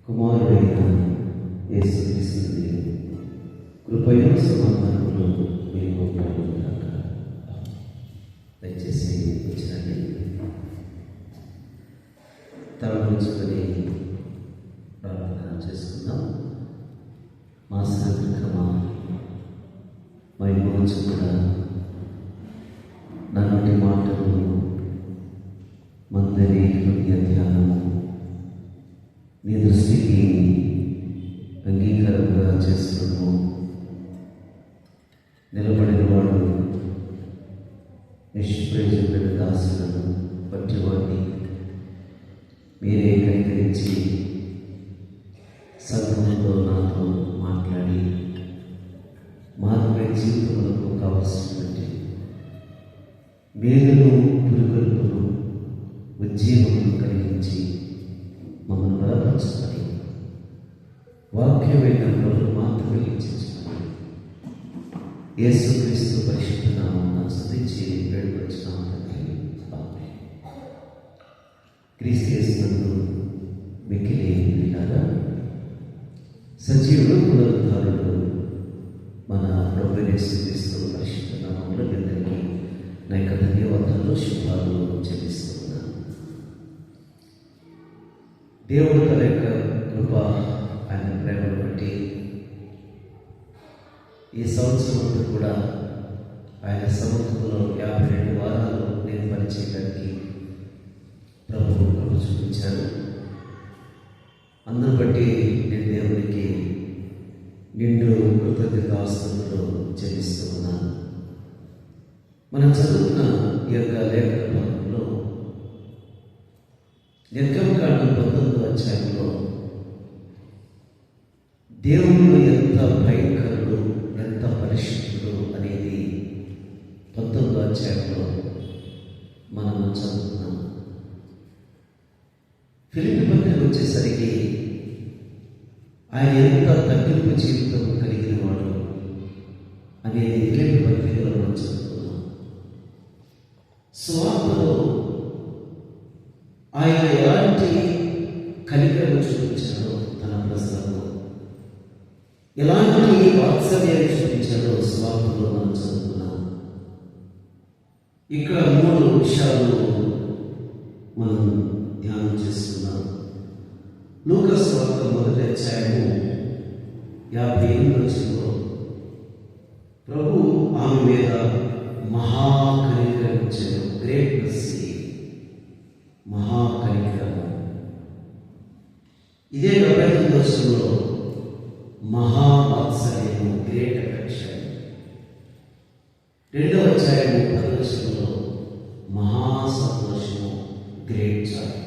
కుమారుడైన యేసుక్రీస్తు కృపయు సమాధానములు మీకు కలుగుగాక. దయచేసి వచ్చినండి తలవంచుకొని ప్రార్థన చేసుకుందాం. మా సంకమా మహిమోచుకుడా నన్నటి మాటలు మందరి హృదయ ధ్యానము నీ దృష్టికి అంగీకారంగా చేస్తున్నాము. నిలబడిన వాడు నిష్ప్రయోజకుడైన దాసులను బట్టి వాడిని మీరే కనికరించి సంఘంలో నాతో మాట్లాడి మానవ జీవితములకు కావలసినటువంటి మేలును పురుగొల్పును ఉజ్జీవమును కలిగించి మమ్మల్ని బలపరచుకొని వాక్యమైన ప్రభువు మాత్రమే ఇచ్చించుకొని యేసుక్రీస్తు పరిశుద్ధ నామమున స్తుతించి వేడుకొచ్చున్నాము తండ్రి. ఆమేన్. క్రీస్తు యేసునందు మిక్కిలి ప్రియులారా, సజీవుడు పునరుద్ధారుడు మన ప్రభువైన యేసుక్రీస్తు పరిశుద్ధ నామములో మీ అందరికీ నా యొక్క ధన్యవాదాలు శుభాలు చెల్లిస్తున్నాను. దేవుడు తన యొక్క కృప ఆయన ప్రేమను బట్టి ఈ సంవత్సరం అంతా కూడా ఆయన సముద్రంలో 52 వారాలు నేను పనిచేయడానికి ప్రభువు కృప చూపించాను. అందును బట్టి నేను దేవునికి నిండు కృతజ్ఞతాస్తుతులు చెల్లిస్తూ ఉన్నాను. మనం చదువుకున్న ఈ యొక్క లేఖన భాగంలో నిర్గమకాండం 19వ అధ్యాయంలో దేవుడు ఎంత భయంకరుడు, ఎంత పరిశుద్ధుడు అనేది 19వ అధ్యాయంలో మనం చదువుతున్నాం. ఫిలిప్పీ పత్రిక వచ్చేసరికి ఆయన ఎంత తగ్గింపు జీవితం కలిగిన వాడు అనేది ఫిలిప్పీ పత్రికలో మనం చదువుతున్నాం. సువార్తలో ఆయన ఎలాంటి కనికరం చూపించాడో తన ప్రజలకు, ఎలాంటి వాత్సల్యాన్ని చూపించాడో సువార్తలో మనం చదువుతున్నాం. ఇక్కడ 3 విషయాలు మనం ధ్యానం చేస్తున్నాం. లూకా సువార్త 1వ అధ్యాయము 58వ వచనంలో ప్రభు ఆమె మీద మహాకనికరించెను. Great mercy, మహాకనికరము. ఇదే 79వ వచనంలో మహావాత్సల్యము, గ్రేట్ అఫెక్షన్. 2వ అధ్యాయము 10వ వచనంలో మహాసంతోషము, గ్రేట్ జాయ్.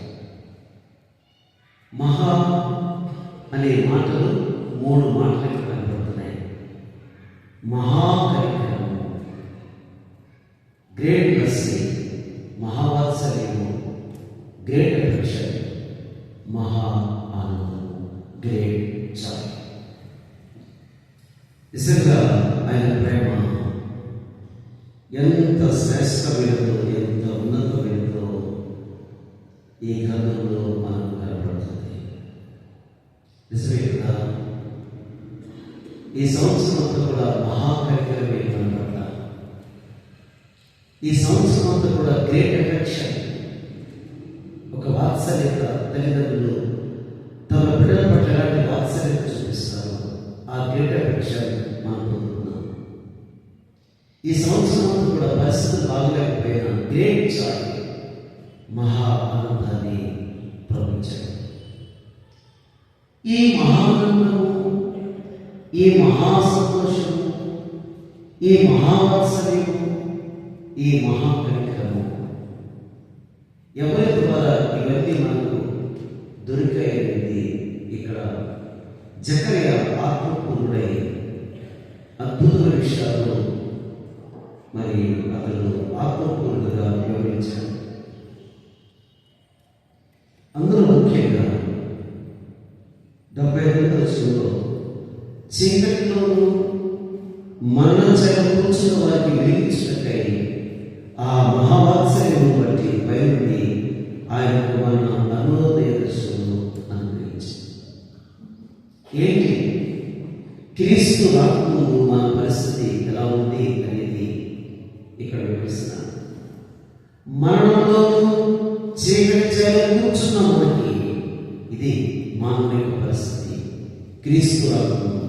మహా అనే మాటలు 3 మాటలు కనబడుతున్నాయి. మహాకనికరము, గ్రేట్ మెర్సీ, మహావాత్సల్యము, గ్రేట్ అఫెక్షన్, మహా ఆనందము, గ్రేట్ జాయ్. నిజంగా ఆయన ప్రేమ ఎంత శ్రేష్టమైనదో, ఎంత ఉన్నతమైనదో ఈ గ్రంథంలో మనకు కనబడుతుంది. నిజమే కదా. ఈ సంవత్సరం అంతా కూడా మహాకనికరమే కనబడతా. ఈ సంవత్సరం అంతా కూడా గ్రేట్ అఫెక్షన్, ఒక వాత్సల్యత. తల్లిదండ్రులు తమ బిడ్డల పట్ల ఎలాంటి వాత్సల్యత చూపిస్తారు, ఆ గ్రేట్ అఫెక్షన్ మనం పొందుతున్నాం. ఈ సంవత్సరం అంతా కూడా పరిస్థితులు బాగలేకపోయినా గ్రేట్ జాయ్, మహా ఆనందాన్ని ప్రవహించాడు. ఈ మహానందము, ఈ మహాసంతోషము, ఈ మహావాత్సల్యము, ఈ మహాకనికరము ఎవరి ద్వారా ఇవన్నీ మనకు దొరికాయనేది ఇక్కడ జకర్యా ఆత్మపూర్ణుడై అద్భుతమైన విషయాలు మరి అతను ఆత్మపూర్ణుడుగా వివరించాడు. అందులో ముఖ్యంగా 72వ వచనంలో చీకటిలోనూ మరణ చెర కూర్చున్న వారికి వెలిగించినట్టయి ఆ మహావాత్సల్యం ఆయనకు మన అరుణోదయ దర్శనము అనుగ్రహించింది. ఏంటి క్రీస్తు రాకముందు మన పరిస్థితి ఎలా ఉంది అనేది ఇక్కడ వివరిస్తున్నాను. మరణంలోనూ చీకటి కూర్చున్న మనకి ఇది మానవ యొక్క పరిస్థితి. క్రీస్తు రాకముందు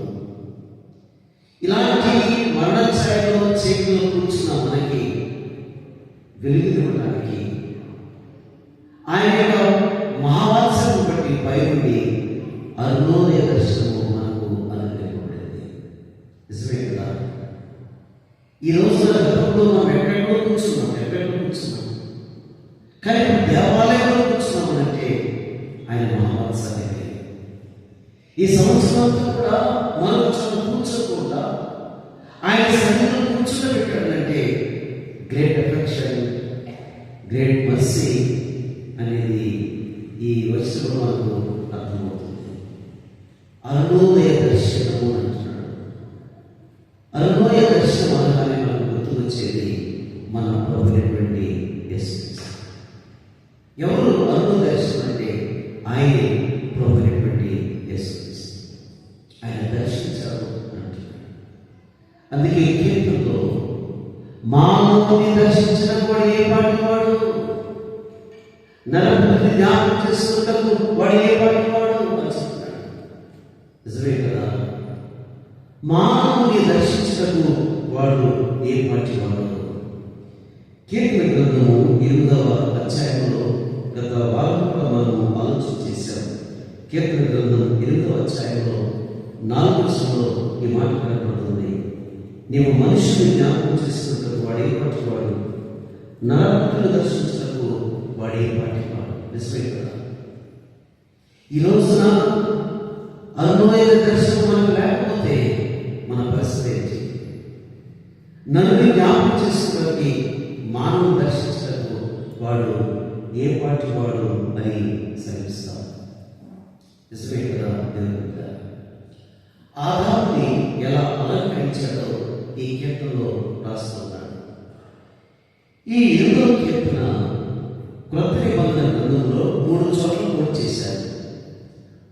ఇలాంటి మరణ ఛాయలో చీకటిలో కూర్చున్న మనకి వెలుగునివ్వడానికి ఆయన యొక్క మహావాత్సల్యం బట్టి పైనుండి అరుణోదయ దర్శనము మనకు అనుగ్రహించబడింది. నిజమే కదా? ఈ రోజున గతంలో మనం ఎక్కడెక్కడో కూర్చున్నాం. కానీ దేవాలయంలో కూర్చున్నామనంటే ఆయన మహావాత్సల్యమే. ఈ సంవత్సరం అంతా కూడా మనం కూర్చోకుండా ఆయన సన్నిధిలో కూర్చోబెట్టాడంటే గ్రేట్ అఫెక్షన్, గ్రేట్ మర్సీ అనేది ఈ వచనంలో మనకు అర్థమవుతుంది. అరుణోదయ దర్శనము అంటున్నాడు. అరుణోదయ దర్శనం అనగానే మనకు గుర్తుకొచ్చేది మన ప్రభువైనటువంటి యేసుక్రీస్తు. ఎవరు అరుణోదయ దర్శనం అంటే ఆయనే ప్రభువైనటువంటి యేసుక్రీస్తు. ఆయన దర్శించారు అంటున్నాడు. అందుకే కీర్తనలో మానవుని దర్శించిన వాడు ఏ పాటి వాడు, నరపుని జ్ఞాపకం చేసుకున్నకు వాడు ఏ పాటి వాడు అని చెప్తున్నాడు. నిజమే కదా? మానవుని దర్శించటకు వాడు ఏ పాటి వాడు. కీర్తన గ్రంథము 8వ అధ్యాయంలో గత భాగంలో మనము ఆలోచన చేశాం. కీర్తన గ్రంథం 8వ అధ్యాయంలో 4వ వచనంలో ఈ మాట కనపడుతుంది. నీవు మనుషుని జ్ఞాపకం చేసుకున్నట్టు వాడే పాటి వాడు, నరపుని దర్శించినట్టు వాడే పాటి వాడు. నిజమే కదా? ఈ రోజున అరుణోదయ దర్శనం మనకు లేకపోతే మన పరిస్థితి ఏంటి? నన్ను జ్ఞాపకం చేసుకోవడానికి మానవుని దర్శించటకు వాడు ఏ పాటి వాడు అని సెలవిస్తాడు. నిజమే కదా? ఆదాముని ఎలా అలంకరించాడో ఈ కీర్తనలో రాస్తున్నాడు. ఈ 8వ కీర్తన క్రొత్త నిబంధన గ్రంథంలో 3 చోట్ల కోట్ చేశారు.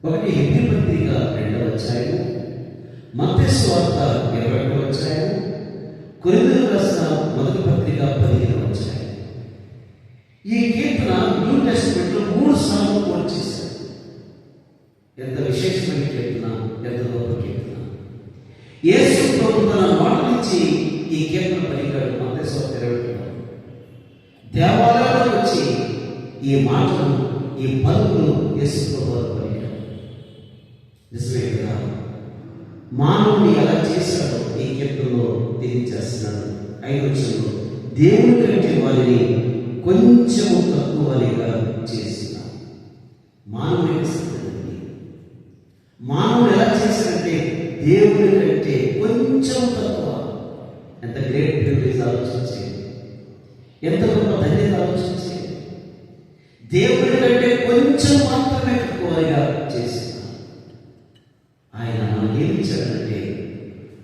ఒకటి హెబ్రీ పత్రిక 2వ అధ్యాయం, మత్తయి సువార్త 21వ అధ్యాయం, కొరింథీయులకు రాసిన మొదటి పత్రిక 15వ అధ్యాయం. ఈ కీర్తన న్యూ టెస్టమెంట్లో 3 సార్లు కోట్ చేశారు. ఎంత విశేషమైన కీర్తన, ఎంత గొప్ప కీర్తన. యేసు ప్రభు తన మాట నుంచి ఈ కీర్తన పలికాడు. మత్తయి సువార్త 21. దేవాలయంలో వచ్చి ఈ మాటలు, ఈ పలుకులు యేసు ప్రభు పలికాడు. నిజమే కదా? మానవుని ఎలా చేశాడో ఈ కీర్తనలో తెలియజేస్తున్నాడు. 5వ వచనంలో దేవుని కంటే వారిని కొంచెము తక్కువగా చేసిన మానవుని స్థితి. మానవుడు ఎలా చేశాడంటే దేవుని కంటే కొంచెం తక్కువ. ఎంత గ్రేట్ ప్రివిలేజ్ ఆలోచించే, ఎంత గొప్ప ధన్యత ఆలోచించే. దేవుని కంటే కొంచెం మాత్రమే తక్కువగా చేసిన ఆయన మనకి ఏమి ఇచ్చాడంటే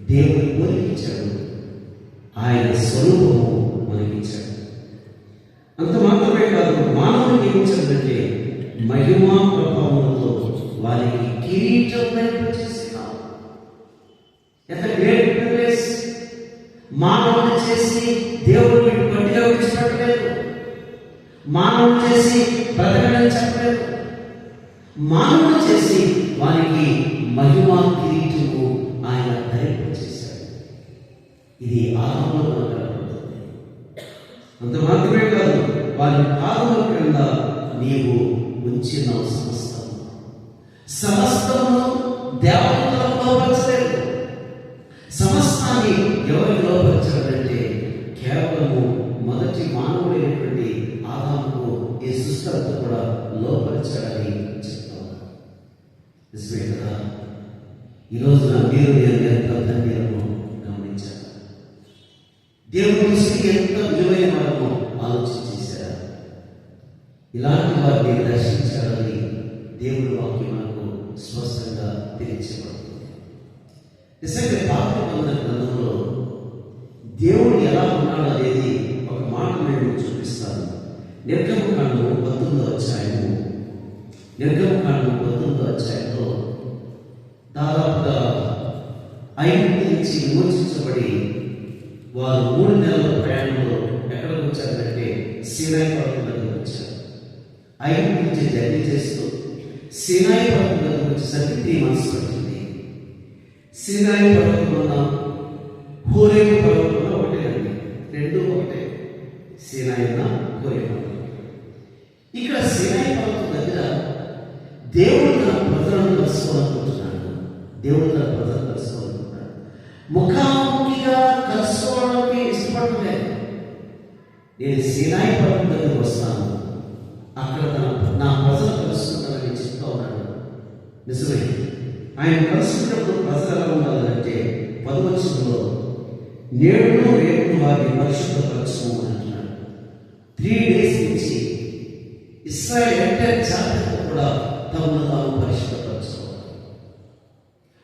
దేవుని పోలికిచ్చాడు. ఆయన స్వరూపము మనకిచ్చాడు. అంత మాత్రమే కాదు, మానవునికి ఏమి ఇచ్చాడంటే మహిమా ప్రభావంతో వారికి కిరీటం ధరింపజేసినాడు. ఎంత గ్రేట్ ప్రివిలేజ్. మానవుని చేసి దేవుడిని గట్టిగా విడిచిపెట్టలేదు. మానవుని చేసి బ్రతకడని చెప్పలేదు. మానవుని చేసి వారికి మహిమా కిరీటము ఆయన ధరింపజేశాడు. ఇది ఆరంభంలో మనకు కనపడుతుంది. అంత మాత్రమే కాదు, వారి పాదముల క్రింద నీవు ఉంచిన సమస్తము దేవతలకు లోపరచలేదు. సమస్తాన్ని ఎవరికి లోపరచాడంటే కేవలము మొదటి మానవుడైనటువంటి ఆదాముకు ఈ సృష్టి కూడా లోపరచాడని చెప్తాను. నిజమే కదా? ఈ రోజున మీరు నేను ఎంత ధన్యులమో గమనించారు. దేవుని దృష్టికి ఎంత విలువైన వారమో ఆలోచన చేశారా? ఇలాంటి వారిని దర్శించాలని దేవుడి వాక్యం మనకు స్పష్టంగా తెలియచేయబడుతుంది. నిజంగా పాత నిబంధన గ్రంథంలో దేవుడు ఎలా ఉన్నాడు అనేది ఒక మాట నేను చూపిస్తాను. నిర్గమకాండము 19వ అధ్యాయము, నిర్గమకాండము 19వ అధ్యాయంలో దాదాపుగా 5 నుంచి విమోచించబడి వారు 3 నెలల ప్రయాణంలో ఎక్కడికి వచ్చారంటే సీనాయి పర్వతం దగ్గరకు వచ్చారు. 5 నుంచి జర్నీ చేస్తూ సీనాయి పర్వతం దగ్గరకు వచ్చేసరికి 3 months పడుతుంది. సీనాయి పర్వతం వల్ల హోరేబు పర్వతం వల్ల ఒకటేనండి, 2 ఒకటే. సీనాయి అన్న హోరేబు. ఇక్కడ సీనాయి పర్వతం దగ్గర దేవుడు తన ప్రజలను కలుసుకోవాలనుకుంటున్నాడు. దేవుడు తన ప్రజలను కలుసుకోవాలనుకుంటున్నాడు. ముఖాముఖిగా కలుసుకోవడానికి ఇష్టపడలేదు. నేను సీనాయి పర్వతం దగ్గరికి వస్తాను, అక్కడ నా ప్రజలు కలుసుకుంటానని చెప్తా ఉన్నాడు. నిజమే, ఆయన కలుసుకున్నప్పుడు ప్రజలు ఎలా ఉండాలంటే 10వ వచనంలో నేడు రేపు వారిని పరిశుద్ధపరచుము అంటున్నాడు. 3 days నుంచి ఇశ్రాయేల్ ఎంటైర్ జాగ్రత్త కూడా తమను తాము పరిశుద్ధపరచుకోవాలి.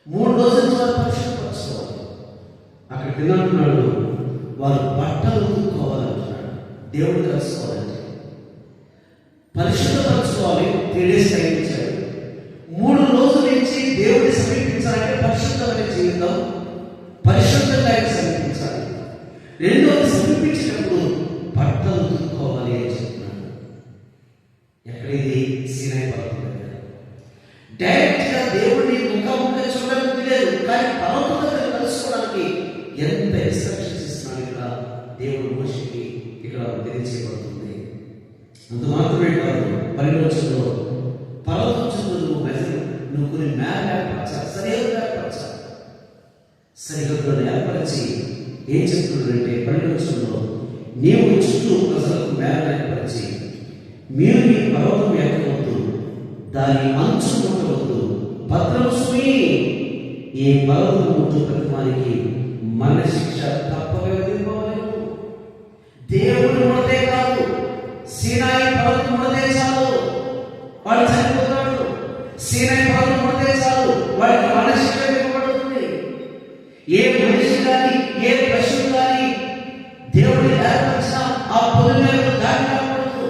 3 రోజుల వారు పరిశుద్ధపరచుకోవాలి. అక్కడ తిన్నట్టున్నాడు, వారు బట్టలు ఉతుక్కోవాలంటున్నాడు. దేవుడు కలుసుకోవాలంటే పరిశుద్ధపరచుకోవాలి. 3 days టైం ఇచ్చాడు. 3 రోజుల నుంచి దేవుడిని సమీపించాలంటే పరిశుద్ధమైన జీవితం, పరిశుద్ధంగా ఆయన సమీపించాలి. 2వది సమీపించినప్పుడు బట్టలు ఉతుక్కోవాలి అని చెప్తున్నాడు. ఎక్కడిది? సీనాయి పర్వతం దగ్గర. డైరెక్ట్ గా దేవుడిని ముఖాముఖ చూడడానికి లేదు, కానీ పర్వతం దగ్గర కలుసుకోవడానికి ఎంత ఇన్స్ట్రక్షన్స్ ఇస్తున్నాడు ఇక్కడ దేవుడు మోషేకి ఇక్కడ తెలియజేయబడుతుంది. అంత మాత్రమే కాదు, 12వ వచనంలో పర్వతం చుట్టూ నువ్వు కొన్ని మేర ఏర్పరచాలి, సరిహద్దులు ఏర్పరచాలి. సరిహద్దులను ఏర్పరిచి ఏం చెప్తున్నాడంటే 12వ వచనంలో నీవు చుట్టూ ప్రజలకు మేర ఏర్పరిచి మీరు ఈ పర్వతం ఎక్కవద్దు, దాని అంచు ముట్టవద్దు, భద్రము సుమి. ఈ పర్వతం ముట్టు ప్రతి వారికి మరణ శిక్ష తప్పక విధింపవలెను. దేవుడు ముడితే కాదు, సీనాయి పర్వతం ముడితే చాలు వాడు చనిపోతాడు. సీనాయి పర్వతం ముడితే చాలు వాడికి మరణ శిక్ష విధింపబడుతుంది. ఏ మనిషి కానీ ఏ పశువు కానీ దేవుడిని ఏర్పరిచిన ఆ పొలిమేరకు దాటి రాకూడదు.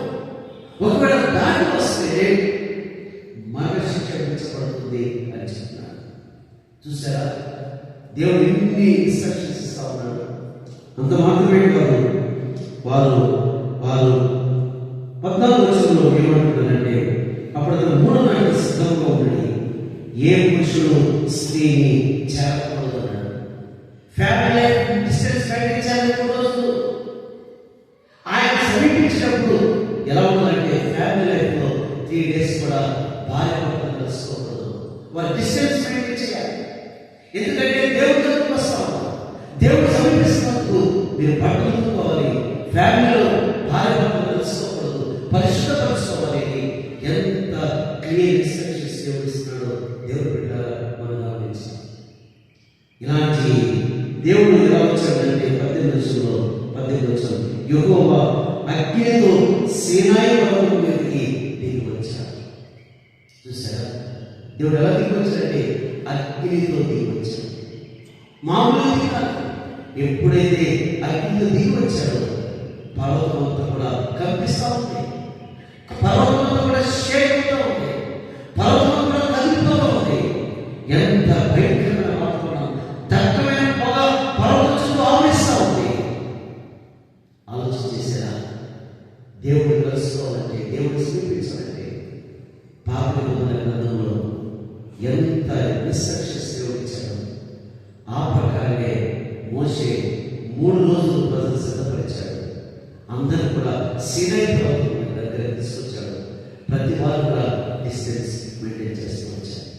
ఒకవేళ దాటి వస్తే మరణ శిక్ష విధించబడుతుంది అని చెప్తున్నాడు. చూసారా, దేవుడు ఎన్ని ఇన్స్ట్రక్షన్స్ ఇస్తా ఉన్నాడు. అంత మాత్రమే కాదు, వారు 14వ వచనంలో ఏమంటున్నారంటే అప్పుడు అతను 3 నాటికి సిద్ధంగా ఉన్నది, ఏ పురుషుడు స్త్రీని చేరకూడదు అన్నాడు. ఫ్యామిలీ లైఫ్ డిస్టెన్స్ మెయింటైన్ చేయాలి 3 రోజులు. ఆయన సమీపించినప్పుడు ఎలా ఉందంటే ఫ్యామిలీ లైఫ్ లో 3 days కూడా భార్య భర్తలు కలుసుకోకూడదు. వారి డిస్టెన్స్ మెయింటైన్ చేయాలి. ఎందుకంటే దేవుడి దగ్గరకు వస్తాం, దేవుడు సమీపిస్తున్నప్పుడు మీరు బట్టలు ఉతుక్కోవాలి. ఫ్యామిలీలో భార్య భర్తలు కలుసుకోకూడదు, పరిశుద్ధపరచుకోవాలి. ఎంత క్లియర్ ఇన్స్ట్రక్షన్స్ దేవుడు ఇస్తున్నాడో దేవుడు బిడ్డ మనం గమనించాలి. ఇలాంటి దేవుడు ఎలా వచ్చాడంటే 18వ వచనం యెహోవా అగ్నితో సీనాయి పర్వతం మీదకి దిగి వచ్చాడు. చూసారా, దేవుడు ఎలా దిగి వచ్చాడంటే అగ్నితో దిగి వచ్చాడు. మామూలుగా దిగాలి. ఎప్పుడైతే అగ్నితో దిగి వచ్చాడో పర్వతం అంతా కూడా కంపిస్తూ ఉంది, పర్వతం అంతా కూడా షేక్ అవుతూ ఉంది, పర్వతం కూడా కదిలిపోతూ ఉంది. ఎంత భయంకరమైన వాతావరణం, దట్టమైన పొగ పర్వతం చుట్టూ ఆవరిస్తూ ఉంది. ఆలోచన చేశారా, దేవుడిని కలుసుకోవాలంటే, దేవుడిని సమీపించాలంటే పాత నిబంధన గ్రంథంలో ఎంత ఇన్స్ట్రక్షన్స్ దేవుడు ఇచ్చాడు. ఆ ప్రకారమే మోషే 3 రోజులు ప్రజలు సిద్ధపరిచాడు. అందరూ కూడా సీనాయి పర్వతం దగ్గర తీసుకొచ్చాడు. ప్రతి వారు కూడా డిస్టెన్స్ మెయింటైన్ చేస్తూ వచ్చారు.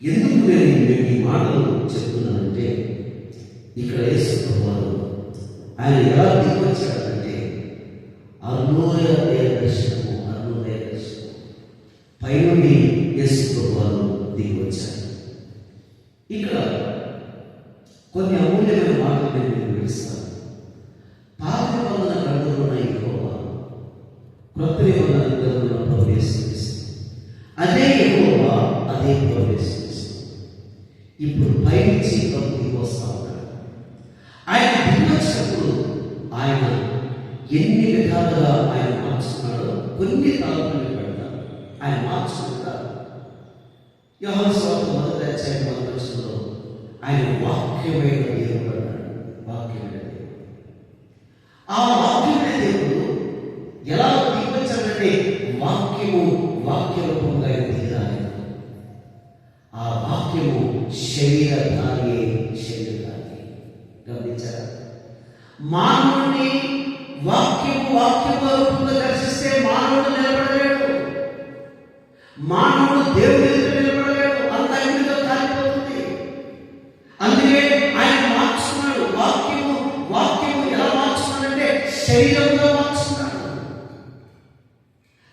ఎందుకు నేను ఈ మాటలు చెప్తున్నానంటే ఇక్కడ యేసు ప్రభువారు ఆయన ఎలా దిగి వచ్చాడంటే అరుణోదయ దర్శనము పైనుండి యేసు ప్రభువారు దిగి వచ్చారు. ఇక్కడ కొన్ని అమూల్యమైన మాటలు నేను మీకు వివరిస్తాను. పాత నిబంధన గ్రంథంలో ఉన్న యెహోవా, క్రొత్త నిబంధన గ్రంథంలో ఉన్న ప్రభు యేసు క్రీస్తు. అదే యెహోవా, అదే ప్రభు యేసు క్రీస్తు. ఇప్పుడు పైనుంచి ప్రభు దిగి వస్తా ఉన్నాడు. ఆయన దిగి వచ్చినప్పుడు ఆయన ఎన్ని విధాలుగా ఆయన మార్చుకున్నాడు. కొన్ని తలంపులు పెడతారు, ఆయన మార్చుకుంటారు. యోహాను సువార్త 1:1 ఆయన వాక్యమైన దేవుడు అన్నాడు. వాక్యమైన దేవుడు. ఆ వాక్యమైన దేవుడు ఎలా దిగొచ్చాడంటే వాక్య రూపంగా దిగాలి. ఆ వాక్యము శరీరధారి. గమనించారా? మానవుడిని వాక్యము రూపంగా దర్శిస్తే మానవుడు నిలబడలేడు. మానవుడు దేవుడి ఎదుట నిలబడలేడు. అంత అగ్నితో కాలిపోతుంది. అందుకే ఆయన మార్చుకున్నాడు. వాక్యము ఎలా మార్చుకున్నాడంటే శరీరంలో మార్చుకున్నాడు.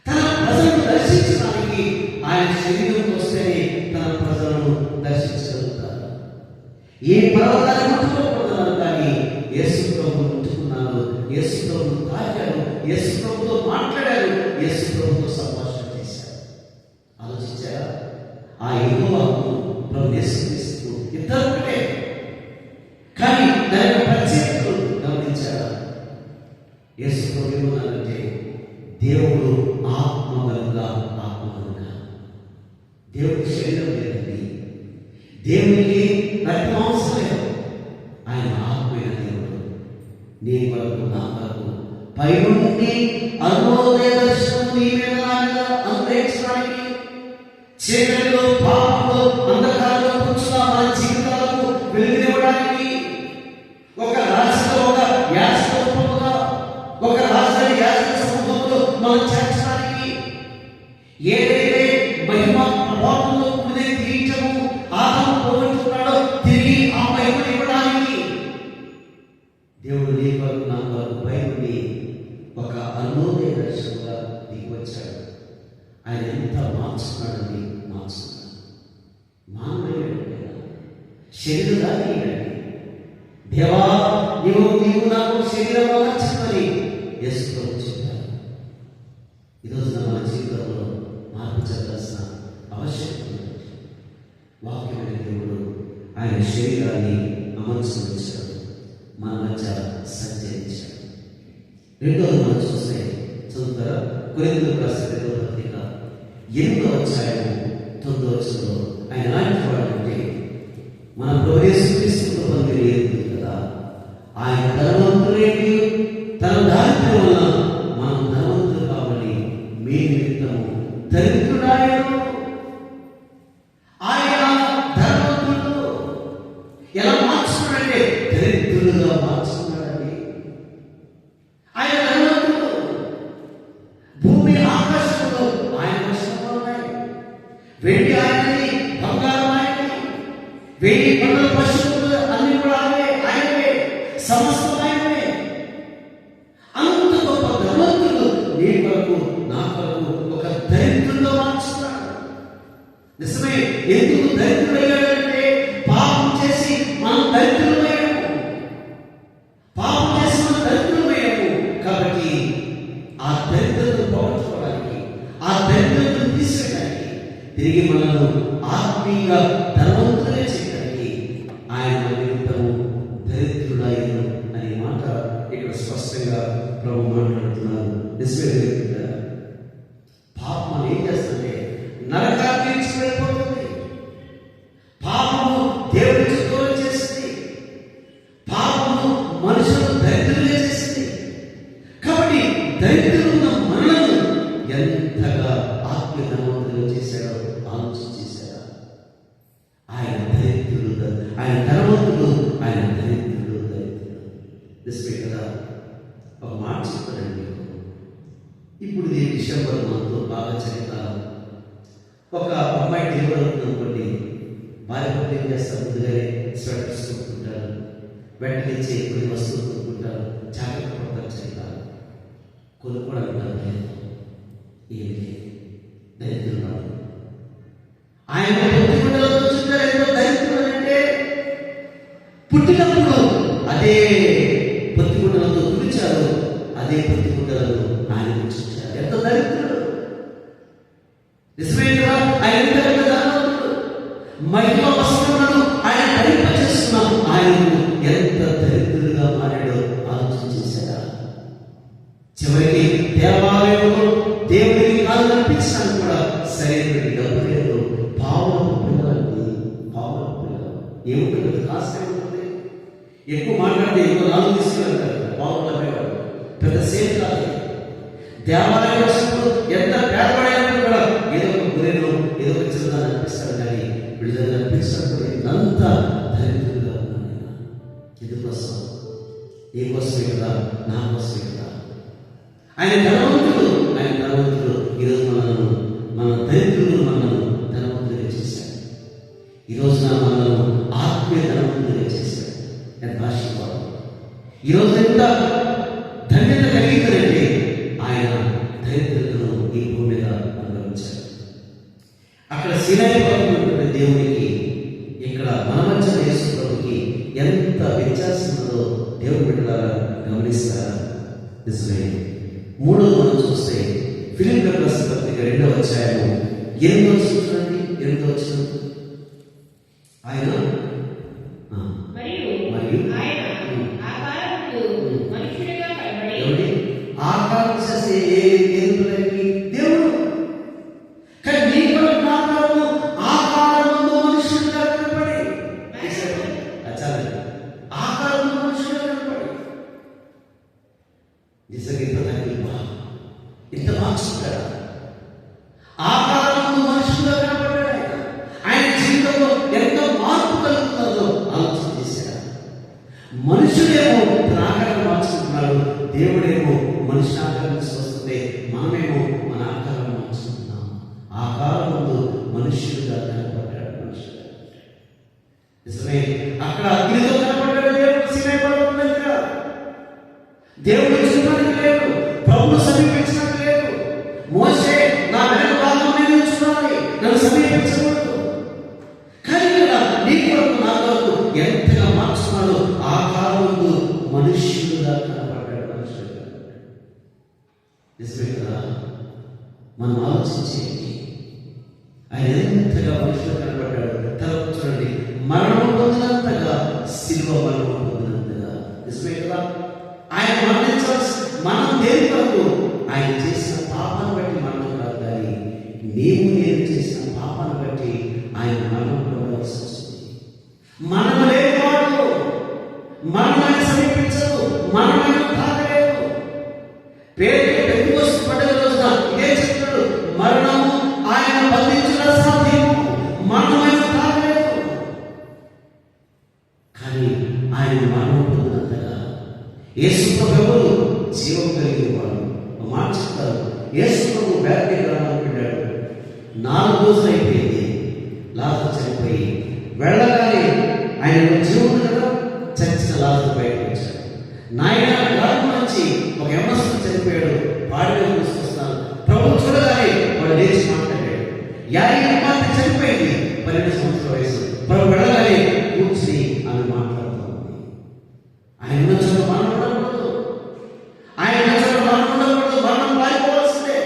తన ప్రజలను దర్శించడానికి ఆయన శరీరం వస్తేనే తన ప్రజలను దర్శించగలుగుతారు. ఏ పర్వతాన్ని ముట్టుకోకూడదు కానీ యేసు ప్రభువు ముట్టుకున్నాడు, యేసు ప్రభువు తాకాడు, యేసు ప్రభుతో మాట్లాడారు, యేసు ప్రభుతో సంభాషణ చేశారు. ఆలోచించారా? ఆ యెహోవాను ప్రభు యేసుక్రీస్తు ఇద్దరు ఒకటే. కానీ దాని యొక్క ప్రత్యేకతలు గమనించారా? యేసు ప్రభు ఏమన్నారంటే దేవుడు ఆత్మగా. దేవుడికి శరీరం లేదండి. దేవునికి రక్తమాంసం లేదు. ఆయన ఆత్మైన దేవుడు. నీ కొరకు నా కొరకు పైనుండి అరుణోదయ దర్శనం నీ మీద నా మీద అనుగ్రహించడానికి, చీకటిలో పాపంలో అంధకారంలో కూర్చున్న మన జీవితాలకు వెలుగునివ్వడానికి, ఒక రాజధాని యాజక సమూహంలో మనం చేర్చడానికి, ఏదైతే మహిమ ప్రభావంలో కూడిన కిరీటము ఆదాము పోగొట్టుకున్నాడో తిరిగి ఆ మహిమను ఇవ్వడానికి దేవుడు నీ కొరకు నా కొరకు పైనుండి ఒక అరుణోదయ దర్శనంగా దిగి వచ్చాడు. ఆయన ఎంత మార్చుకున్నాడని మార్చుకున్నాడు. మానవుడు శరీరాన్ని దేవా నీవు నాకు శరీరం మార్చుకొని యేసు ప్రభు చెప్పారు. ఈరోజు మన జీవితంలో మార్పు చెందాల్సిన ఆవశ్యకత ఉంది. వాక్యమైన దేవుడు ఆయన శరీరాన్ని అమర్చుకొచ్చాడు, మన మధ్య సంచరించాడు. రెండోది మనం చూస్తే చదువుతారా? కొరింథీయులకు రాసిన 2వ పత్రిక 8వ అధ్యాయము 9వ ఆయన ఎలాంటి వాడంటే మన ప్రభు యేసుక్రీస్తు కృప మీరు ఎరుగుతుంది కదా, ఆయన ధనవంతులేంటి తన దారిద్ర్యం వల్ల మనం ధనవంతులు కావాలి మీ నిమిత్తము దరిద్రుడాయను. ఆయన ధనవంతుడు ఎలా మార్చుకున్నాడంటే దరిద్రులుగా మార్చుకున్నాడండి. ఆయన ధనవంతుడు. భూమి ఆకాశంలో ఆయన వశంలో ఉన్నాయి. వెండి ఆయనది, బంగారం ఆయనది, వెండి కొండల పశువులు అన్ని కూడా ఆయనవే, సమస్తం ఆయనవే. అంత గొప్ప ధనవంతుడు నీ కొరకు నా కొరకు ఒక దరిద్రుల్లో మార్చుకున్నాడు. నిజమే. ఎందుకు దరిద్రులయ్యాడంటే పాపం చేసి మనం దరిద్రులమయ్యాము. కాబట్టి ఆ దరిద్రతను పోగొట్టుకోవడానికి, ఆ దరిద్రతను తీసేయడానికి, తిరిగి మనల్ని ఆత్మీయంగా ధనవంతులే చేయడానికి ఆయన నిమిత్తము దరిద్రుడాయను అనే మాట ఇక్కడ స్పష్టంగా ప్రభు మాట్లాడుతున్నారు. నిజమే. పాపం ఏం చేస్తుంటే నరకాన్ని వెళ్ళిపోతుంది. పాపము దేవుడికి దూరం చేసింది. పాపము మనుషులను దరిద్రులు చేసింది. కాబట్టి దరిద్రులున్న మనలను ఎంతగా ఆత్మీయ ధనవంతులు చేశాడో ఆలోచన చేశారా? ఆయన దరిద్రుడు, ఆయన ధనవంతుడు, ఆయన దరిద్రుడు. నిజమే కదా? ఒక మాట చెప్తానండి. ఇప్పుడు ఇది డిసెంబర్ మంత్, బాగా చలికాలం. ఒక అమ్మాయి డెలివరీ అవుతుంది అనుకోండి, భార్య భర్తలు ఏం చేస్తారు? ముందుగానే స్వెటర్స్ కొనుక్కుంటారు, వెంటనే కొన్ని వస్తువులు కొనుక్కుంటారు, జాగ్రత్త పడతారు. చలికాలం కొనుక్కోవడానికి ఏమి దరిద్రులు. ఆయన పుట్టినరోజు చూస్తారు. ఎంతో దరిద్రులు అంటే పుట్టినప్పుడు అదే పొత్తిగుడ్డలతో తుడిచారు, అదే పొత్తిగుడ్డలను ఆయన ఉంచారు. ఎంత దరిద్రుడు. నిజమే కదా? ఆయన ఎంత ధనవంతుడు. మహిమ వస్త్రములను ఆయన ధరింపచేస్తున్నాం. ఆయనకు ఎంత దరిద్రులుగా మారాడో ఆలోచన చేశారా? చివరికి దేవాలయంలో ఎక్కువ మాట్లాడితే ఎక్కువ నాలుగు తీసుకెళ్తారు, బాగులు అమ్మేవాడు. పెద్ద సేఫ్ కాదు. దేవాలయం వచ్చినప్పుడు ఎంత పేదపడైనప్పుడు కూడా ఏదో ఒక గురేలో ఏదో ఒక చిన్నదాన్ని అనిపిస్తాడు, కానీ విడుదల అనిపిస్తున్నప్పుడు అంతా దరిద్రులుగా ఉన్నాను. ఎందుకోసం? ఏ కోసమే కదా, నా కోసమే కదా. ఆయన ధనవంతుడు, ఆయన ధనవంతుడు. ఈరోజు మన దరిద్రులు మనను ధనవంతులుగా చేశాడు. ఈరోజున మనను ఆత్మీయ ధనవంతులుగా చేశాడు. ఎంత ఆశీర్వాదం! ఈరోజు ఎంత ధన్యత కలిగిందంటే ఆయన దరిద్రులను ఈ భూమి మీద అనుభవించాడు. అక్కడ సినాయి పర్వతంలో దేవునికి, ఇక్కడ మన మధ్య యేసు ప్రభుకి ఎంత వ్యత్యాసం ఉందో దేవుని బిడ్డలారా గమనిస్తారా? నిజమే. మూడోది మనం చూస్తే ఫిలిప్పీయులకు రాసిన పత్రిక 2వ అధ్యాయము 8వ వచనం. ఆయన ఆకారం చేసే దేవుడు, కానీ నీ కొరకు నా కొరకు ఆకారములో మనుషులుగా కనపడి, ఆకారంలో మనుషులుగా కనపడి నిజంగా ఇంత మార్చుకుంటాడా? ఆకారంలో మనుషులుగా కనపడ్డాడు. ఆయన జీవితంలో ఎంత మార్పు కలుగుతుందో ఆలోచన చేశాడు. మనుషుడేమో తన ఆకారాన్ని మార్చుకుంటున్నాడు, దేవుడేమో మనిషి ఆకారం వస్తుంటే మనమేమో మన ఆకారం మార్చుకుంటున్నాం. ఆకారం ముందు మనుష్యుడుగా కనపడ్డాడు. మనుషుడుగా నిజమే. అక్కడ అగ్నితో కనపడ్డాడు దేవుడు సీనాయి పర్వతం దగ్గర. దేవుడు చూడడానికి లేదు, ప్రభువు సమీపించడానికి లేదు. మోషే నా వెనక భాగంలో నిల్చున్నాడు, నన్ను సమీపించకూడదు. కానీ నీ కొరకు నా కొరకు ఎంతగా మార్చుకున్నాడు. ఆకారం ముందు మనుష్యుడుగా కనపడ్డాడు. మనుషుడుగా నిజమే కదా. మనం ఆలోచించేది, ఆయన ఎంతగా మనుషులు కనపడ్డాడు. తర్వాత చూడండి, మరణం పొందినంతగా శిలువ మరణం పొందినంతగా. నిజమే కదా. ఆయన మరణించాల్సి, మనం దేని కొరకు? ఆయన చేసిన పాపాన్ని బట్టి మరణం కాదు, కానీ నేను చేసిన పాపాన్ని బట్టి ఆయన మరణం పొందవలసి వస్తుంది. మనం లేనివాడు, మరణాన్ని సమీపించదు, మరణాన్ని తాకలేదు. పెంతెకొస్తు పండుగ రోజున ఇదే చెప్తాడు, మరణము ఆయన బంధించిన సాధ్యము, మరణమైన తాకలేదు. కానీ ఆయన మరణం పొందినంతగా యేసు ప్రభువు జీవం కలిగేవాడు. మాట చెప్తారు, యేసు ప్రభు బేతనీ గ్రామానికి వెళ్ళాడు. 4 రోజులు అయిపోయింది. లాజరు చనిపోయి వెళ్ళగానే ఆయన జీవం కదా, చచ్చిన లాజరు బయటకు వచ్చాడు. నాయన గ్రామం నుంచి ఒక యవనస్తుడు చనిపోయాడు, పాడిలో తీసుకొస్తున్నాను. ప్రభు చూడగానే వాడు లేచి మాట్లాడాడు. యాయి కుమార్తె చనిపోయింది, 12 సంవత్సరాల వయసు. ప్రభు వెళ్ళగానే కూర్చుని ఆమె మాట్లాడుతుంది. ఆయన చోట మనం ఉండకూడదు, ఆయన చోట మనం ఉండకూడదు. మనం పారిపోవాల్సిందే.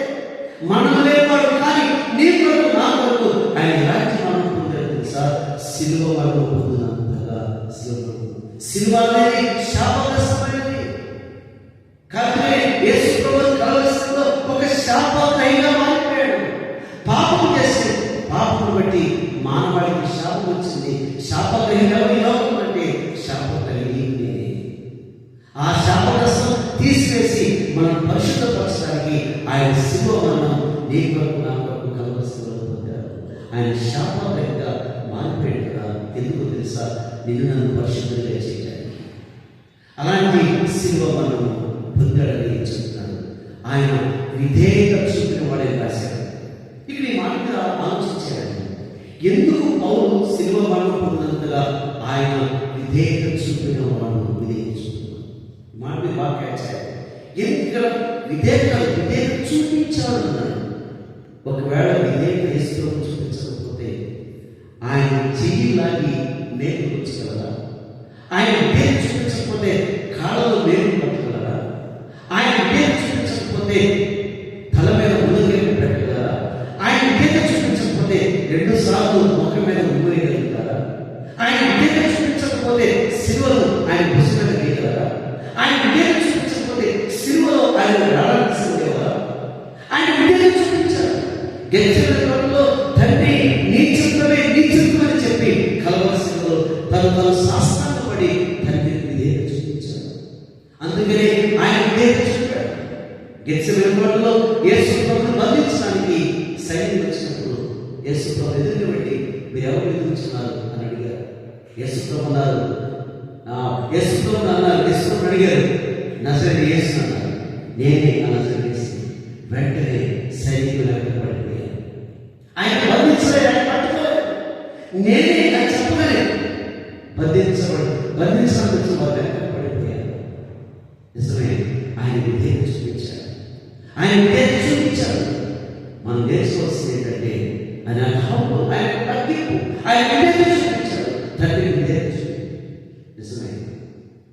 మనం లేవాడు, కానీ నీ కొరకు నా కొరకు ఆయన రాజ్యం మనం పొందాడు తెలుసా? సిలువ మరణం పొందినంతగా. సిలువ అనేది శాపగ్రస్తమైనది. కాబట్టి యేసు ప్రభువు కలవరిలో ఒక శాపగ్రహిగా మారిపోయాడు. పాపం చేసి, పాపం బట్టి మానవాడికి శాపం వచ్చింది. శాపగ్రహిగా ఈ లోకం అంటే శాపగ్రహి నేనే. ఆ శాపగ్రస్తం తీసివేసి మనం పరిశుద్ధపరచడానికి ఆయన శిలువ మరణం నీ కొరకు నా కొరకు కలవరిలో పొందాడు. ఆయన శాపగ్రహిగా మారిపోయాడు కదా. ఎందుకు తెలుసా? నిన్ను నన్ను పరిశుద్ధంగా చేయడానికి. అలాంటి శిలువ మరణం పొందాడని చెప్తున్నాడు. ఆయన విధేయత చూపిన వాడే రాశాడు. ఇక్కడ ఈ మాట మీద ఆలోచించాడు. ఎందుకు పౌలు శిలువ మరణం పొందినంతగా ఆయన విధేయత చూపిన వాడు, విధేయత చూపిన మాట మీద బాగా క్యాచాడు. ఎందుకు విధేయత చూపించాడు అన్నాడు. ఒకవేళ విధేయత యేసులో చూపించకపోతే ఆయన చెయ్యిలాగి మేలు వచ్చగలరా? ఆయన పేరు చూపించకపోతే కాళ్ళలో మేలు పట్టగలరా? ఆయన పేరు చూపించకపోతే తల మీద ఉదయం పెట్టగలరా? ఆయన పేరు చూపించకపోతే 2 సార్లు ముఖం మీద ఊరేయగలుగుతారా? ఆయన పేరు చూపించకపోతే సిలువను ఆయన భుజం మీద వేయగలరా? ఆయన పేరు చూపించకపోతే సిలువలో ఆయన రాడాల్సిందేవా? ఆయన పేరు చూపించారు. గెలిచినలో తండ్రి నీ చిత్తమే అని చెప్పి కలవలసిందో తను సాష్టాంగపడి తండ్రి గెత్సెమనే తోటలో యేసు ప్రభువును బంధించడానికి సైన్యం వచ్చినప్పుడు యేసు ప్రభు ఎదురుగా పెట్టి మీరు ఎవరు ఎదురుచున్నారు అని అడిగారు. యేసు ప్రభు అన్నారు, యేసు ప్రభు అన్నారు, యేసు ప్రభు అడిగారు, నజరేయుడు యేసు అన్నారు. నేనే ఆ నజరేయుడు యేసు. వెంటనే సైనికులు వెంట పడిపోయారు. ఆయన బంధించలేదు, ఆయన పట్టుకోలేదు. నేనే అని చెప్పలేదు. బంధించడానికి వారు వెంట పడిపోయారు. నిజమే, ఆయన విధేయత చూపించాడు. ఆయన విధేయత చూపించాడు. మనం నేర్చుకోవాల్సింది ఏంటంటే ఆయన హంబుల్, ఆయన తగ్గింపు, ఆయన విధేయత చూపించాడు. తండ్రి విధేయత చూపించాడు.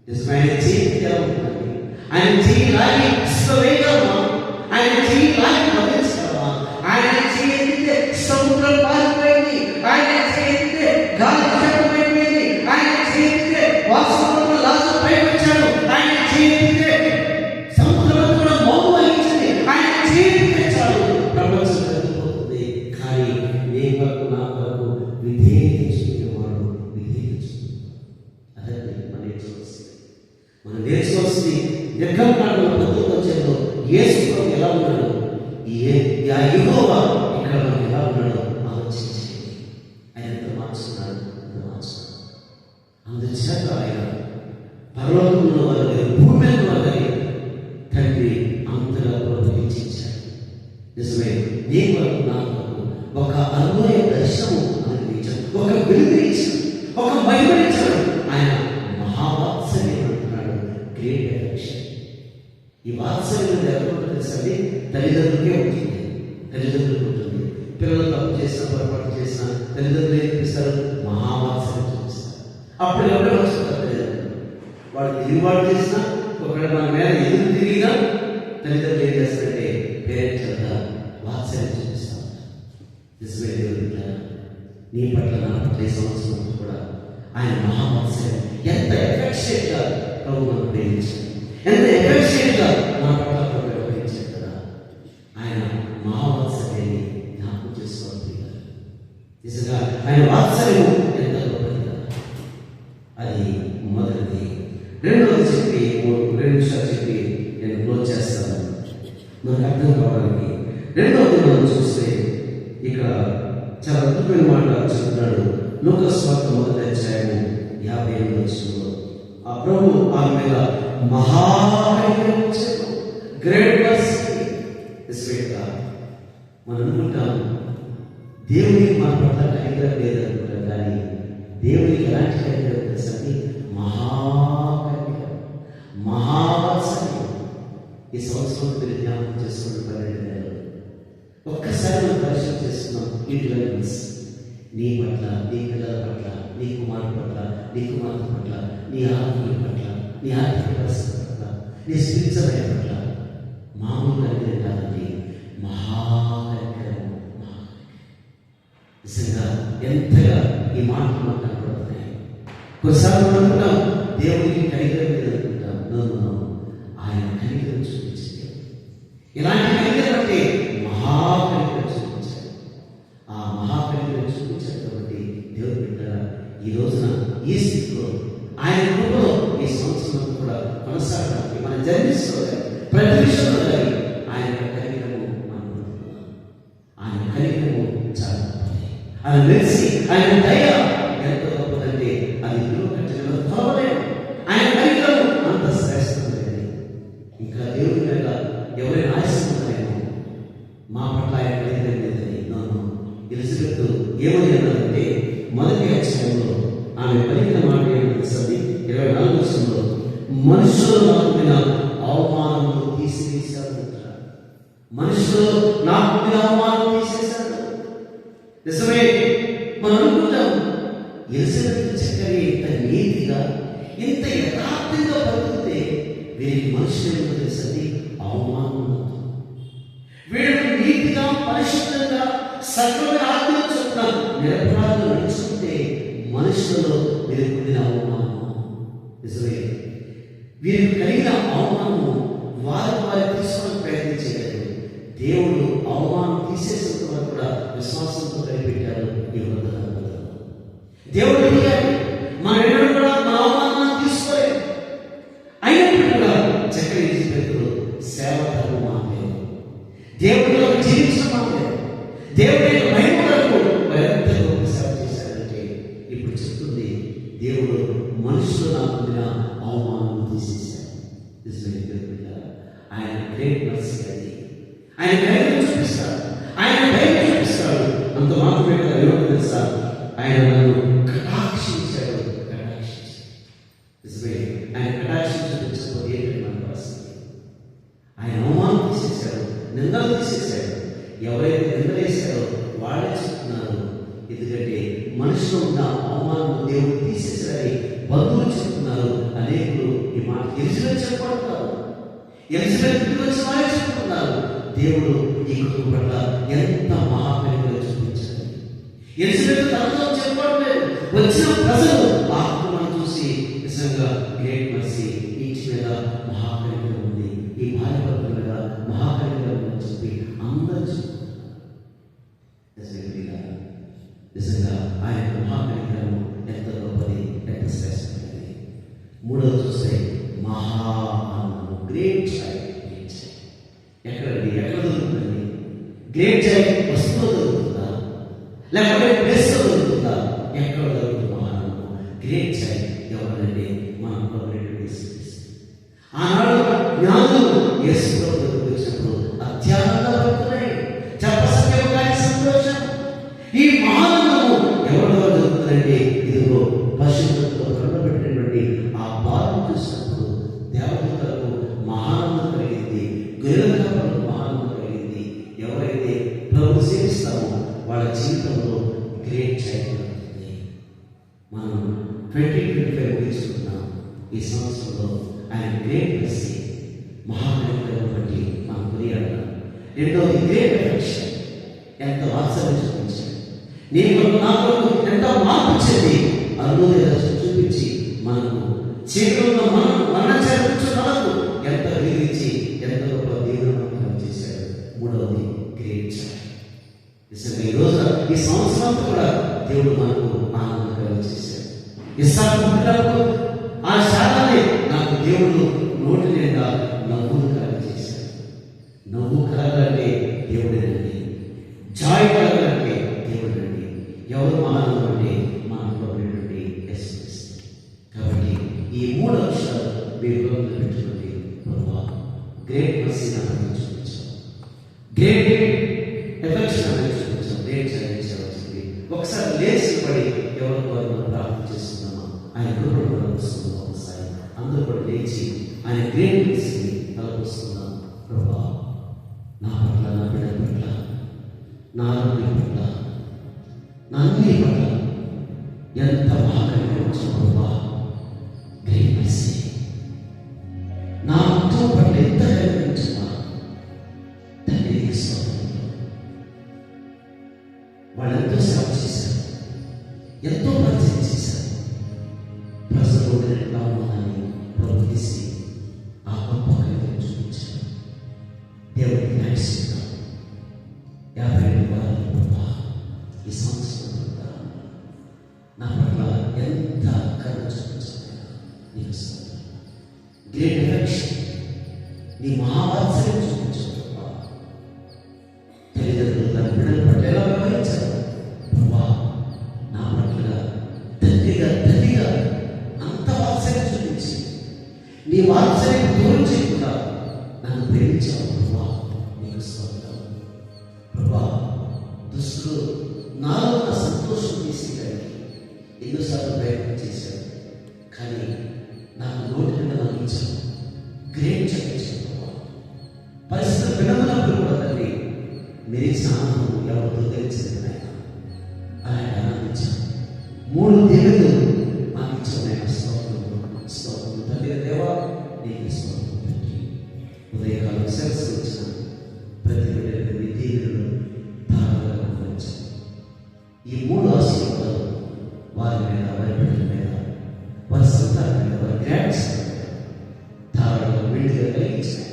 నిజమే, ఆయన చేతి ఎలా ఉంటుంది? ఆయన చేయి లాగి వేయగలమా? ఆయన చేయి లాగి బంధించగలమా? ఆయన చేతితే సముద్రం పారిపోయింది. ఆయన చేతితే గాలి శబ్దమైపోయింది. ఆయన చేతితే వాసనలో లాజు పైకి వచ్చాడు. ఆయన చేతితే సముద్రం కూడా మౌనం వహించింది. ఆయన చేతితే చాలు ప్రపంచం జరిగిపోతుంది. కానీ నీ వరకు నా వరకు విధేయత చూపేవాడు విధేయత చూపుతాడు. అదే మనం నేర్చుకోవాల్సింది. నిర్గమకాండం 19వ అధ్యాయంలో యేసు ప్రభు ఎలా ఉన్నాడు, యెహోవా ఇక్కడ మనం ఎలా ఉన్నాడో ఆలోచించి ఆయన ఎంత మార్చుకున్నాడు. అందుచేత ఆయన పరలోకంలో వారు భూమి మీద వారిని తండ్రి అంతగా ప్రోత్సహించాడు. నిజమే, నీ వరకు నా వరకు ఒక అనుభవ దర్శనం అనుభవించాడు, ఒక వెలుగునిచ్చాడు, ఒక మహిమనిచ్చాడు. ఆయన మహావాత్సల్యం అంటున్నాడు, గ్రేట్ ఎఫెక్షన్. ఈ వాత్సల్యం ఎవరు తెలుసండి? తల్లిదండ్రులకే ఉంటుంది. తల్లిదండ్రులకు ఉంటుంది. పిల్లలు తప్పు చేసినా, పొరపాటు చేసినా తల్లిదండ్రులు ఏం చూపిస్తారు? మహావాత్సల్యం చూపిస్తారు. అప్పుడు ఎవరో వచ్చుకుంటారు తల్లిదండ్రులు. వాడు తిరుగుబాటు చేసినా, ఒకవేళ మన మీద ఎదురు తిరిగినా తల్లిదండ్రులు ఏం చేస్తారంటే పేరెంట్స్ అంతా వాత్సల్యం చూపిస్తారు. నిజమే దేవుడు, నీ పట్ల నా పట్ల ఈ సంవత్సరం కూడా ఆయన మహావాత్సల్యం ఎంత ఎఫెక్షన్గా ప్రభు మనం ప్రేమించాడు, ఎంత ఎఫెక్షన్గా మన పట్ల ప్రభు వ్యవహరించాడు కదా. ఆయన మహావాత్సల్యాన్ని జ్ఞాపకం చేసుకోవాలి. నిజంగా ఆయన వాత్సల్యము ఎంత గొప్పది కదా. అది మొదటిది. రెండవది చెప్పి 2 నిమిషాలు చెప్పి నేను క్లోజ్ చేస్తాను మనకు అర్థం కావడానికి. రెండవది మనం చూస్తే ఇక్కడ చాలా అద్భుతమైన మాట చెప్తున్నాడు. లూకా సువార్త 1వ అధ్యాయము 58వ వచనంలో ఆ ప్రభు ఆమె మీద మహాకనికరం చేశాడు. Great mercy. మనం అనుకుంటాం దేవునికి మన పట్ల కనికరం లేదనుకుంటాం, కానీ దేవునికి ఎలాంటి కనికరం తెలుసండి? మహాకనికరం, మహావాత్సల్యం. ఈ సంవత్సరం మీరు జ్ఞాపకం చేసుకున్న 12 నెలలు ఒక్కసారి మనం పరిశీలన చేసుకున్నాం. ఇండివిజువల్స్ నీ పట్ల, నీ పిల్లల పట్ల, నీ కుమారుడు పట్ల, నీ కుమార్తె పట్ల, నీ ఆత్మీయుల పట్ల, నీ ఆర్థిక పరిస్థితి పట్ల, నీ స్పిరిచువల్ లైఫ్ పట్ల మామూలుగా కాదండి, మహాకనికరం. నిజంగా ఎంతగా ఈ మాటలు మనకు కనపడుతున్నాయి. కొన్నిసార్లు మనం అనుకుంటాం దేవుడికి కనికరం లేదనుకుంటాం. ఆయన కనికరం చూపించింది. ఇలాంటి కనికరం అంటే మహాకనికరం చూపించాడు. ఆ మహాకనికరం చూపించాడు కాబట్టి దేవుడు బిడ్డలారా, ఈ రోజున ఈ స్థితిలో ఆయన కృపలో ఈ సంవత్సరం కూడా కొనసాగడానికి మనం జన్మించుకోవాలి. ప్రతి విషయంలో కానీ ఆయన కనికరము మనం పొందుతున్నాం. ఆయన కనికరము చాలా గొప్పది. ఆయన మెరిసి ఆయన దయ ఎంత గొప్పదంటే అది విలువ కట్టడంలో త్వరలేదు. ఆయన కనికరము అంత శ్రేష్టమైనది. ఇంకా దేవుడి మీద ఎవరైనా ఆశిస్తున్నారేమో మా పట్ల ఆయన కనికరం లేదని. ఎలిజబెత్ ఏమని అన్నారంటే 1వ అధ్యాయంలో ఆమె పలికిన మాట ఏమనిపిస్తుంది? 24వ వచనంలో మనుషులు నాకు మీద అవమానములు తీసివేశారు. మనుషులు నాకు మీద అవమానం తీసేశారు. నిజమే, మనం అనుకుంటాం ఎలిజబెత్ చక్కని ఇంత నీతిగా, ఇంత యథార్థంగా బతుకుతే వీరికి మనుషులు తెలుసండి అవమానం. వీళ్ళు నీతిగా, పరిశుద్ధంగా, సర్వమైన ఆత్మ చొప్పున నిరపరాధులు నడుచుకుంటే మనుషులలో వీరికి పొందిన అవమానం. నిజమే, వీరికి కలిగిన అవమానము వారు తీసుకోవడానికి ప్రయత్నించలేదు. దేవుడు అవమానం తీసేసేంత వరకు కూడా విశ్వాసంతో కనిపెట్టాడు. ఈ దేవుడు అడిగాడు, మన ఎన్నడూ కూడా మన అవమానాన్ని తీసుకోలేదు. అయినప్పుడు కూడా చక్కని ఎలిజబెత్ సేవ ధర్మం దేవుడిలో జీవించడం మాత్రమే, దేవుడి యొక్క మహిమ కొరకు మరింత గొప్ప సేవ చేశారంటే ఇప్పుడు చెప్తుంది, దేవుడు మనుషులు నాకు ఉండిన అవమానం తీసేశారు. ఆయన గ్రేట్ మర్సీ అది. ఆయన ధైర్యం చూపిస్తాడు, ఆయన ధైర్యం చూపిస్తాడు. అంత మాత్రమే కదా, ఎవరు తెలుసా, ఆయన నన్ను కటాక్షించాడు. ఆయన కటాక్షించకపోతే ఏంటంటే మన పరిస్థితి. ఆయన అవమానం తీసేశాడు, నిందలు తీసేశాడు. ఎవరైతే నిందలేశారో వాళ్ళే చెప్తున్నారు, ఎందుకంటే మనుషులు ఉన్న అవమానం దేవుడు తీసేశారని బంధువులు చెప్తున్నారు. అనేకులు ఈ మాట ఎలిజబెత్ చెప్పబడతారు, ఎలిజబెత్ వచ్చి వాళ్ళే చెప్తున్నారు, దేవుడు ఈ కుటుంబం పట్ల ఎంత మహాకరిగా చూపించారు. ఎలిజబెత్ తనతో చెప్పట్లేదు, వచ్చిన ప్రజలు ఆ కుటుంబాన్ని చూసి నిజంగా గ్రేట్ మర్సీ ఇంటి మీద మహాకరిగా ఉంది, ఈ భార్య మీద మహాకరిగా ఉందని చెప్పి అందరూ చెప్తున్నారు. నిజంగా ఆయన మహాకరిగ్రహం ఎంత గొప్పది, ఎంత శ్రేష్టమైనది. మూడోది చూస్తే మహానందము, గ్రేట్ జాయ్. ఎక్కడండి, ఎక్కడ దొరుకుతుంది గ్రేట్ జాయ్? వస్తువులో దొరుకుతుందా, లేకపోతే ప్లేస్లో దొరుకుతుందా? ఎక్కడ దొరుకుతుంది మహానందము, గ్రేట్ జాయ్? ఎవరంటే మన ఆనాడు జ్ఞానులు యేసులో వచ్చినప్పుడు అత్యానంద పడుతున్నాయి, చెప్పసత్యం కానీ సంతోషం. ఈ మహానందము ఎవరిలో దొరుకుతుందంటే ఇదిగో పరిశుద్ధతతో కనబెట్టినటువంటి ఆ బాధను చూసినప్పుడు దేవతలకు మహానందం కలిగింది, గొర్రెలకు మహానందం కలిగింది. ఎవరైతే ప్రభు సేవిస్తామో వాళ్ళ జీవితంలో గ్రేట్ జరుగుతుంది. మనం 2025 తీసుకుంటున్నాం. ఈ సంవత్సరంలో ఆయన గ్రేట్ మెర్సీ మహాకరిగ్రహం బట్టి మనం కొనియాడాలి. రెండవది గ్రేట్ ఎఫెక్షన్, ఎంత వాత్సల్యం చూపించాడు, నేను నాకు ఎంత మార్పు చెంది అరుణోదయ చూపించి మనకు చీకటిలో మన చేర్చున్నకు ఎంత విధించి ఎంత గొప్ప దేవుడు చేశాడు. మూడవది గ్రేట్ జాయ్. నిజంగా ఈ రోజు ఈ సంవత్సరం కూడా దేవుడు మనకు ఆనందంగా చేశాడు. ఇస్సాకు పుట్టినప్పుడు ఆ శాతాన్ని నాకు దేవుడు నోటి నిండా నవ్వులు కలగజేశాడు. నవ్వు కలగాలంటే దేవుడేనండి, జాయ్ కలగాలంటే దేవుడండి. ఎవరు ఆనందం అంటే మానవుడైనటువంటి యేసుక్రీస్తు. కాబట్టి ఈ మూడు అంశాలు మీరు పెట్టుకోండి. గ్రేట్ మర్సీ నాకు చూపించాం, గ్రేట్ ఎఫెక్షన్ అనేది చూపించాం, గ్రేట్ చదివించాల్సింది. ఒకసారి లేచి పడి ఎవరి ద్వారా మనం ప్రార్థన చేస్తున్నామా ఆయన కృపను మనం వస్తున్నాం. ఒకసారి అందరూ కూడా లేచి ఆయన గ్రేట్ మర్సీని తలపోస్తున్నాం. ప్రభా, నా పట్ల, నా బిడ్డ పట్ల, నా ఆరోగ్యం పట్ల, నా అన్ని పట్ల ఎంత మహాకరిగా వచ్చిన ప్రభా, గ్రేట్ మర్సీ. నా కుటుంబం పట్ల ఎంత కనిపించున్నా తండ్రి వాళ్ళు ఎంతో సేవ చేశారు, ఎంతో పరిచయం చేశారు. ప్రజలు ఉన్నామని ప్రభు తీసి ఆ గొప్ప కార్యం చూపించారు. దేవుడికి థ్యాంక్స్ చెప్తాను. 52 వారాలు ప్రభా ఈ సంవత్సరం నా పట్ల ఎంత కరుణ చూపించాలి. నీకు గ్రేట్ ఎఫెక్షన్, నీ మహావాత్సల్యం చూపించావు ప్రభా. తల్లిదండ్రులు తన బిడ్డల పట్ల ఎలా వ్యవహరించారు ప్రభా, నా పట్ల తల్లిగా అంత వాత్సల్యం చూపించి నీ వాత్సల్యం దూరం చేయకుండా నన్ను ప్రేమించావు ప్రభా. నీకు స్తోత్రం ప్రభా. దుస్తులు నాలో ఉన్న సంతోషం తీసేయడానికి ఎన్నోసార్లు ప్రయత్నం చేశాను, కానీ నాకు నోటి నిండా నమ్మించాను. గ్రేట్ చెప్పించాను ప్రభా. పరిస్థితులు వినమున్నప్పుడు కూడా తండ్రి మీరు ఆనందం ఎవరితో తెలిసింది నాయన, ఆయన ఆనందించాను. 3 దేవుడు మాకు ఇచ్చాను ఆయన. స్తోత్రం తండ్రి. దేవా నీకు స్తోత్రం తండ్రి. ఉదయకాలం సెలవు వచ్చిన ప్రతి బిడ్డని దేవుడు ధారాళంగా వచ్చాను. ఈ 3 ఆశీర్వాదాలు వారి మీద, వారి బిడ్డల మీద, వారి సంతానం మీద, వారి గ్రాండ్స్ మీద ధారాళంగా విడిగా కలిగించాను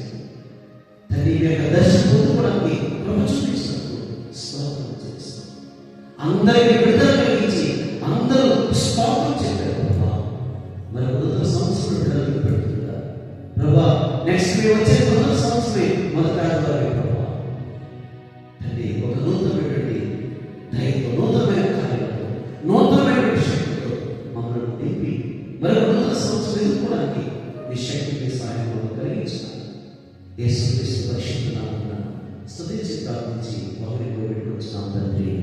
తండ్రి. మీ యొక్క దర్శనం పొందుకోవడానికి ప్రభు చూపించినప్పుడు స్తోత్రం చేస్తాం. అందరికీ విడుదల కలిగించి అందరూ స్తోత్రం చెప్పారు ప్రభా. మరి నూతన సంవత్సరం విడుదల పెడుతుందా ప్రభా? నెక్స్ట్ మేము వచ్చే నూతన సంవత్సరమే మొదటి ఆదివారం ప్రభా. యేసుక్రీస్తు పరిశుద్ధ నామమున స్తుతించి ప్రార్థించి బహుళ పెట్టుకొచ్చిన తండ్రి.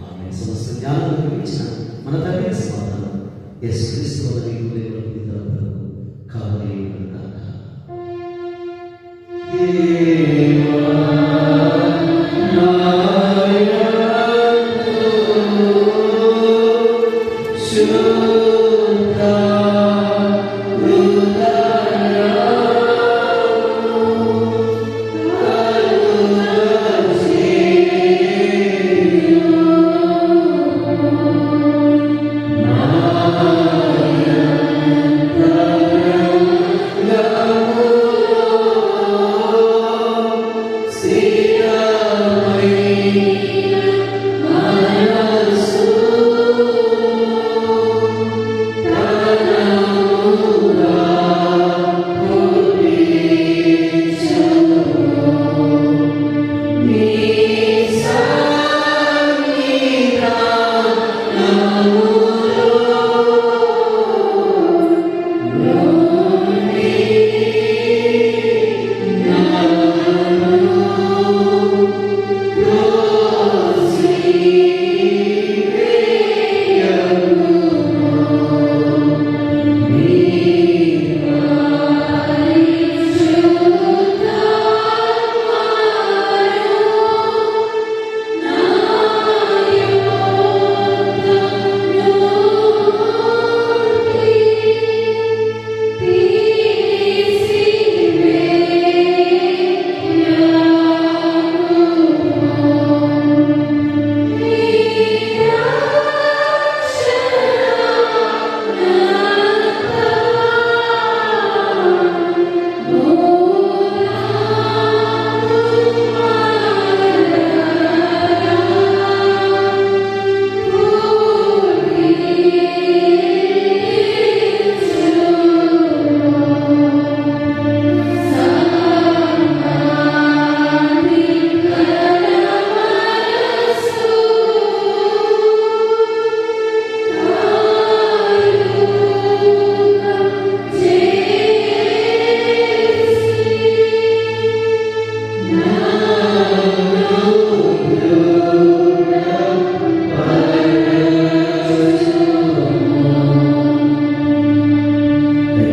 ఆమె సమస్త జ్ఞానం గురించిన మన తండ్రి సమాధానం యేసుక్రీస్తు వల్ల మీకు దేవుడు కావాలి కాక. See